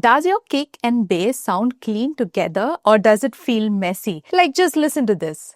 Does your kick and bass sound clean together, or does it feel messy? Like, just listen to this.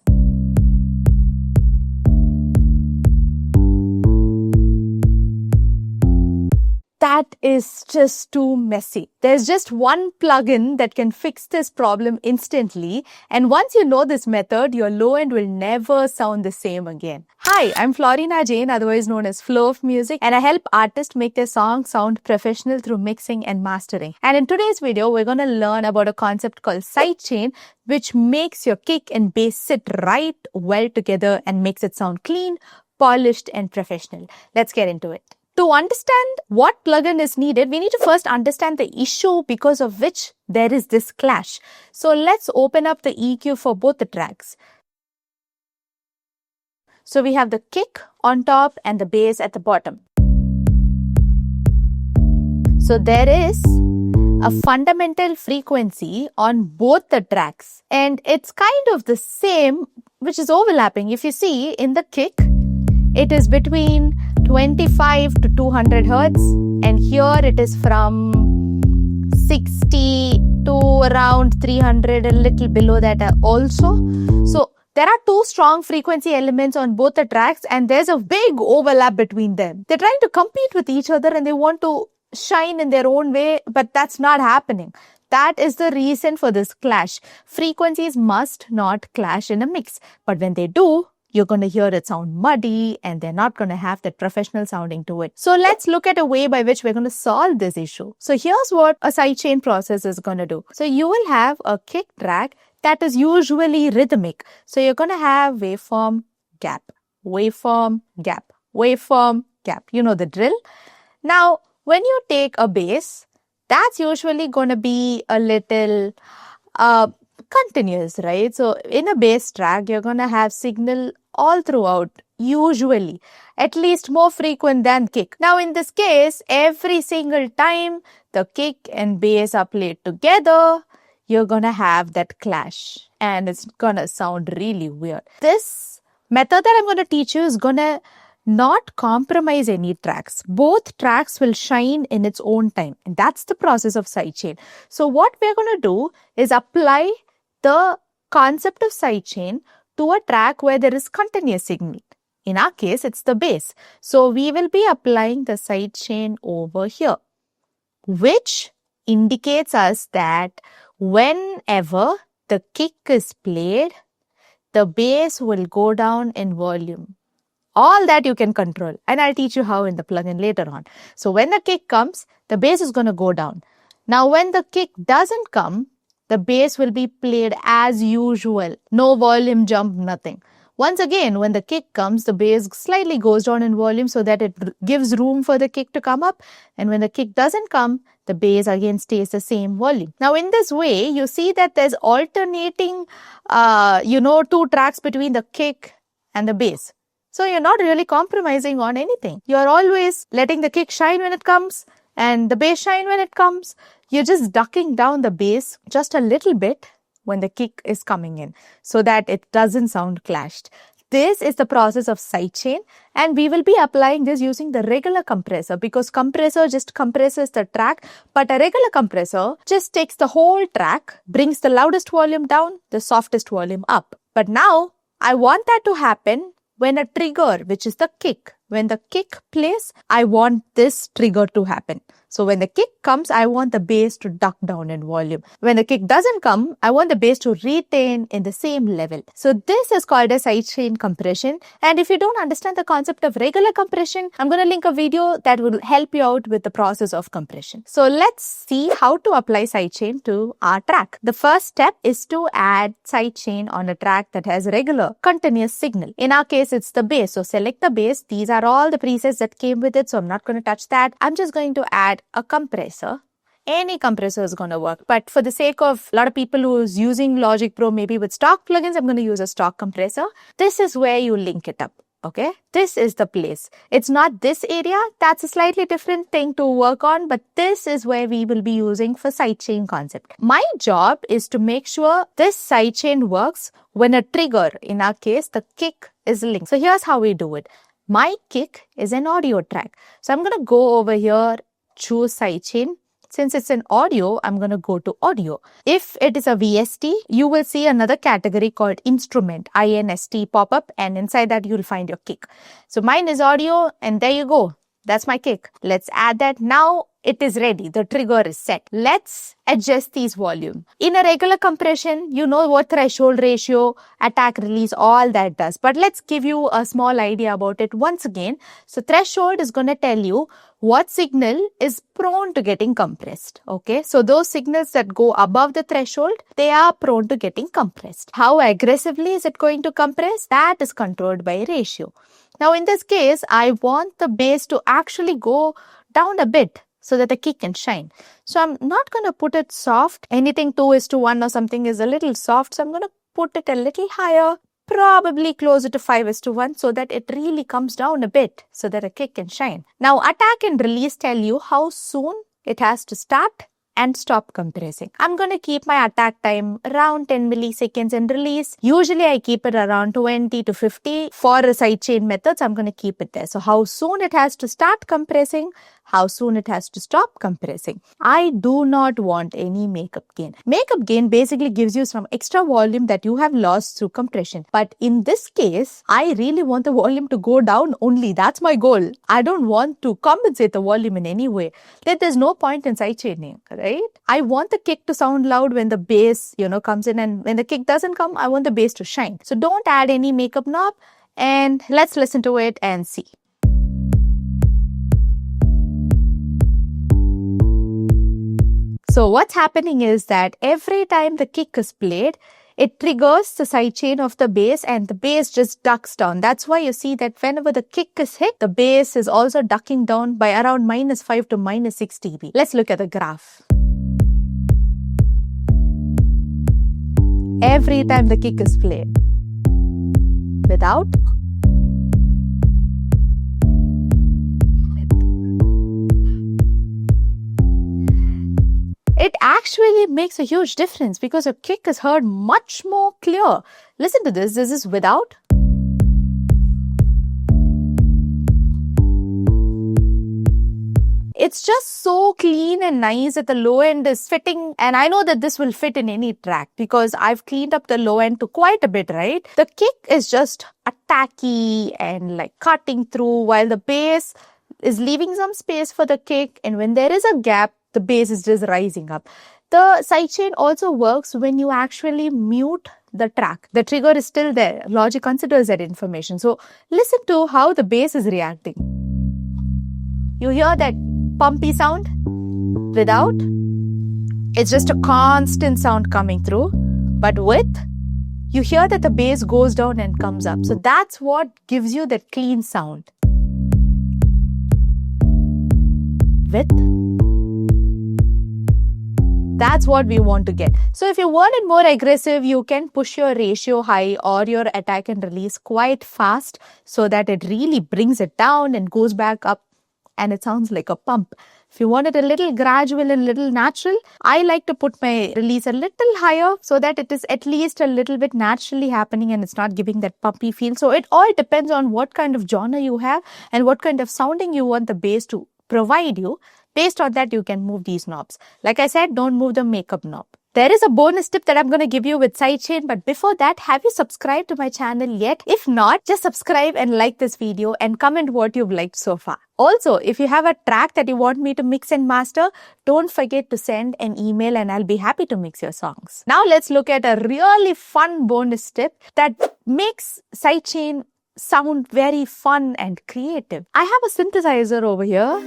That is just too messy. There's just one plugin that can fix this problem instantly, and once you know this method, your low end will never sound the same again. Hi, I'm Florina Jain, otherwise known as Flow of Music, and I help artists make their songs sound professional through mixing and mastering. And in today's video, we're going to learn about a concept called sidechain, which makes your kick and bass sit right well together and makes it sound clean, polished, and professional. Let's get into it. To understand what plugin is needed, we need to first understand the issue because of which there is this clash. So let's open up the EQ for both the tracks. So we have the kick on top and the bass at the bottom. So there is a fundamental frequency on both the tracks, and it's kind of the same, which is overlapping. If you see in the kick, it is between 25 to 200 hertz, and here it is from 60 to around 300, a little below that also. So there are two strong frequency elements on both the tracks, and there's a big overlap between them. They're trying to compete with each other and they want to shine in their own way, but that's not happening. That is the reason for this clash. Frequencies must not clash in a mix, but when they do, you're going to hear it sound muddy and they're not going to have that professional sounding to it. So let's look at a way by which we're going to solve this issue. So here's what a sidechain process is going to do. So you will have a kick track that is usually rhythmic. So you're going to have waveform, gap, waveform, gap, waveform, gap. You know the drill. Now, when you take a bass, that's usually going to be a little continuous, right? So in a bass track, you're going to have signal all throughout, usually, at least more frequent than kick. Now in this case, every single time the kick and bass are played together, you're going to have that clash and it's going to sound really weird. This method that I'm going to teach you is going to not compromise any tracks. Both tracks will shine in its own time, and that's the process of sidechain. So what we're going to do is apply the concept of sidechain to a track where there is continuous signal. In our case, it's the bass. So we will be applying the sidechain over here, which indicates us that whenever the kick is played, the bass will go down in volume. All that you can control, and I'll teach you how in the plugin later on. So when the kick comes, the bass is going to go down. Now when the kick doesn't come, the bass will be played as usual. No volume jump, nothing. Once again, when the kick comes, the bass slightly goes down in volume so that it gives room for the kick to come up. And when the kick doesn't come, the bass again stays the same volume. Now in this way, you see that there's alternating, two tracks between the kick and the bass. So you're not really compromising on anything. You're always letting the kick shine when it comes and the bass shine when it comes. You're just ducking down the bass just a little bit when the kick is coming in so that it doesn't sound clashed. This is the process of sidechain, and we will be applying this using the regular compressor because compressor just compresses the track, but a regular compressor just takes the whole track, brings the loudest volume down, the softest volume up. But now I want that to happen when a trigger, which is the kick, when the kick plays, I want this trigger to happen. So when the kick comes, I want the bass to duck down in volume. When the kick doesn't come, I want the bass to retain in the same level. So this is called a sidechain compression. And if you don't understand the concept of regular compression, I'm going to link a video that will help you out with the process of compression. So let's see how to apply sidechain to our track. The first step is to add sidechain on a track that has regular continuous signal. In our case, it's the bass. So select the bass. These are all the presets that came with it. So I'm not going to touch that. I'm just going to add a compressor. Any compressor is going to work. But for the sake of a lot of people who's using Logic Pro, maybe with stock plugins, I'm going to use a stock compressor. This is where you link it up. Okay, this is the place. It's not this area. That's a slightly different thing to work on, but this is where we will be using for sidechain concept. My job is to make sure this sidechain works when a trigger, in our case, the kick is linked. So here's how we do it. My kick is an audio track. So I'm going to go over here, choose sidechain, Since it's an audio, I'm going to go to audio. If it is a VST, you will see another category called instrument, INST pop up, and inside that you'll find your kick. So mine is audio, and there you go. That's my kick. Let's add that. Now it is ready. The trigger is set. Let's adjust these volume. In a regular compression, you know what threshold ratio, attack, release, all that does. But let's give you a small idea about it once again. So threshold is going to tell you what signal is prone to getting compressed. Okay, so those signals that go above the threshold, they are prone to getting compressed. How aggressively is it going to compress? That is controlled by ratio. Now in this case, I want the bass to actually go down a bit so that the kick can shine. So I'm not going to put it soft. Anything 2:1 or something is a little soft. So I'm going to put it a little higher, probably closer to 5:1 so that it really comes down a bit so that a kick can shine. Now attack and release tell you how soon it has to start and stop compressing. I'm going to keep my attack time around 10 milliseconds and release. Usually I keep it around 20 to 50. For sidechain methods, I'm going to keep it there. So how soon it has to start compressing, how soon it has to stop compressing. I do not want any makeup gain. Makeup gain basically gives you some extra volume that you have lost through compression. But in this case, I really want the volume to go down only. That's my goal. I don't want to compensate the volume in any way. There's no point in sidechaining, right? I want the kick to sound loud when the bass, comes in, and when the kick doesn't come, I want the bass to shine. So don't add any makeup knob, and let's listen to it and see. So what's happening is that every time the kick is played, it triggers the sidechain of the bass and the bass just ducks down. That's why you see that whenever the kick is hit, the bass is also ducking down by around -5 to -6 dB. Let's look at the graph. Every time the kick is played. Without. It actually makes a huge difference because your kick is heard much more clear. Listen to this. This is without. It's just so clean and nice that the low end is fitting. And I know that this will fit in any track because I've cleaned up the low end to quite a bit, right? The kick is just attacky and like cutting through while the bass is leaving some space for the kick. And when there is a gap, the bass is just rising up. The sidechain also works when you actually mute the track. The trigger is still there. Logic considers that information. So listen to how the bass is reacting. You hear that pumpy sound? Without, it's just a constant sound coming through. But with, you hear that the bass goes down and comes up. So that's what gives you that clean sound. With, that's what we want to get. So if you want it more aggressive, you can push your ratio high or your attack and release quite fast so that it really brings it down and goes back up and it sounds like a pump. If you want it a little gradual and a little natural, I like to put my release a little higher so that it is at least a little bit naturally happening and it's not giving that pumpy feel. So it all depends on what kind of genre you have and what kind of sounding you want the bass to provide you. Based on that, you can move these knobs. Like I said, don't move the makeup knob. There is a bonus tip that I'm going to give you with sidechain, but before that, have you subscribed to my channel yet? If not, just subscribe and like this video and comment what you've liked so far. Also, if you have a track that you want me to mix and master, don't forget to send an email and I'll be happy to mix your songs. Now let's look at a really fun bonus tip that makes sidechain sound very fun and creative. I have a synthesizer over here.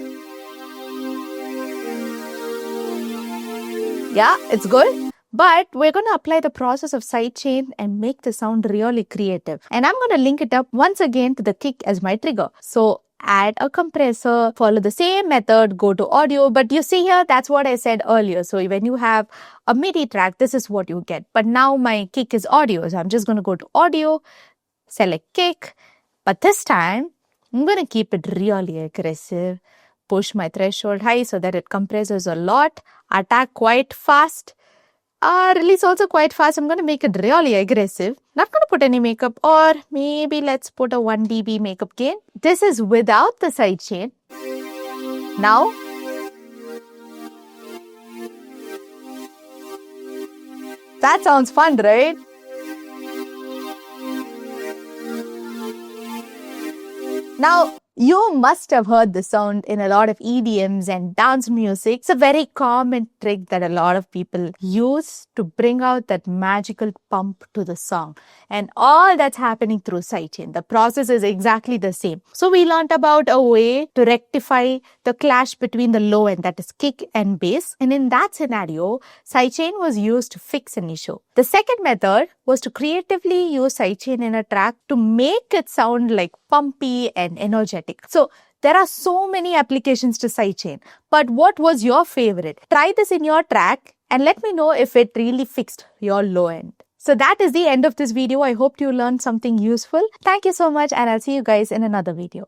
Yeah, it's good. But we're going to apply the process of sidechain and make the sound really creative. And I'm going to link it up once again to the kick as my trigger. So add a compressor, follow the same method, go to audio. But you see here, that's what I said earlier. So when you have a MIDI track, this is what you get. But now my kick is audio. So I'm just going to go to audio, select kick. But this time, I'm going to keep it really aggressive. Push my threshold high so that it compresses a lot. Attack quite fast. Release also quite fast. I'm going to make it really aggressive. Not going to put any makeup, or maybe let's put a 1 dB makeup gain. This is without the sidechain. Now, That sounds fun, right? Now, you must have heard the sound in a lot of EDMs and dance music. It's a very common trick that a lot of people use to bring out that magical pump to the song. And all that's happening through sidechain. The process is exactly the same. So we learned about a way to rectify the clash between the low end, that is kick and bass. And in that scenario, sidechain was used to fix an issue. The second method was to creatively use sidechain in a track to make it sound like pumpy and energetic. So there are so many applications to sidechain, but what was your favorite? Try this in your track and let me know if it really fixed your low end. So that is the end of this video. I hope you learned something useful. Thank you so much and I'll see you guys in another video.